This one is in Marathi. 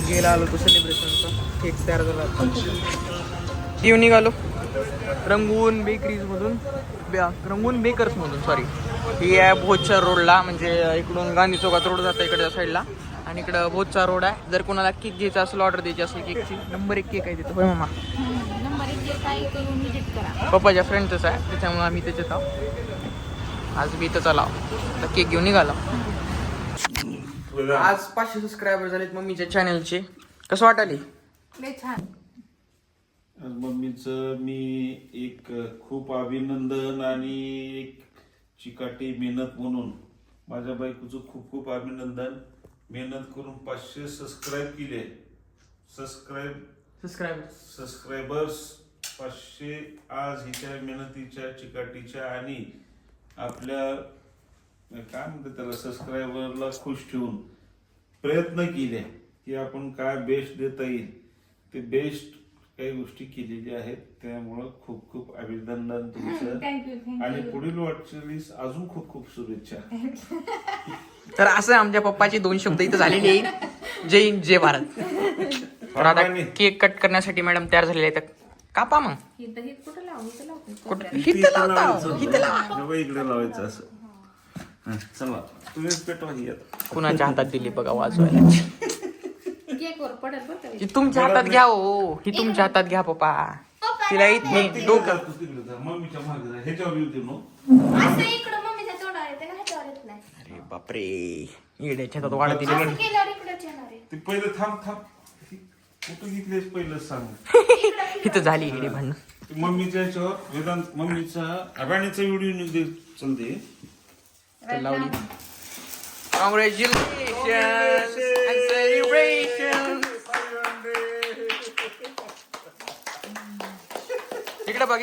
गेला आलो तो सेलिब्रेशनचा केक तयार झाला घेऊन निघालो रंगून बेकरीजमधून रंगून बेकर्समधून सॉरी. ही आहे भोजच्या रोडला, म्हणजे इकडून गांधी चौकात रोड जातं इकडच्या साईडला आणि इकडं भोजचा रोड आहे. जर कोणाला केक घ्यायचा असेल ऑर्डर द्यायची असेल केकची नंबर 1 केक आहे तिथं. होय मामा नंबर 1 केक आहे तो विजिट करा. पप्पाच्या फ्रेंडचंच आहे त्याच्यामुळे आम्ही त्याच्यात आहोत. आज बी इथं आलो तर केक घेऊन निघाला. आज 500 सबस्क्रायबर झालेत मम्मीच्या चॅनलचे. कसं वाटाले? लय छान. मम्मीचं मी एक खूप अभिनंदन आणि एक चिकाटी मेहनत म्हणून माझ्या बायकोचं खूप खूप अभिनंदन. मेहनत करून 500 सबस्क्राईब केले. सबस्क्रायबर्स 500 आज हिच्या मेहनतीच्या चिकाटीच्या आणि आपल्या काय म्हणतात त्याला सबस्क्रायबरला खुश ठेवून प्रयत्न केले की आपण काय बेस्ट देता येईल ते बेस्ट काही गोष्टी केलेल्या आहेत. त्यामुळं खूप खूप अभिनंदन तुमचं आणि पुढील वाटचालीस अजून खूप खूप शुभेच्छा. तर असं आमच्या पप्पाचे 2 शब्द इथं झालेले आहेत. जय हिंद जय भारत. तर आता केक कट करण्यासाठी मॅडम तयार झालेले आहेत. कापा मग इकडे लावायचं असं. चला तुम्हीच पेटवा ही कुणाच्या हातात दिली बघा वाजवायला. केकवर पडेल बरं का. ही तुमच्या हातात घ्या हो. ही तुमच्या हातात घ्या पप्पा. तिला येत नाही डोकं. मम्मीच्या मागे ह्याच्यावर येऊ दे नो. असं इकडं मम्मीच्या तोंडावर येते का ह्याच्यावर येत नाही. अरे बापरे इड्याच्या हातात वाढत दिली. असं केल्यावर इकडंच येणार आहे. ते पहिलं थांब कुठं घेतलेस पहिलं सांग. इथं झाली इडे भांडण. मम्मीच्या ह्याच्यावर वेदांत मम्मीचा अबाणीचा व्हिडिओ निघते चलते लावली. Congratulations and celebrations. इकडे बघ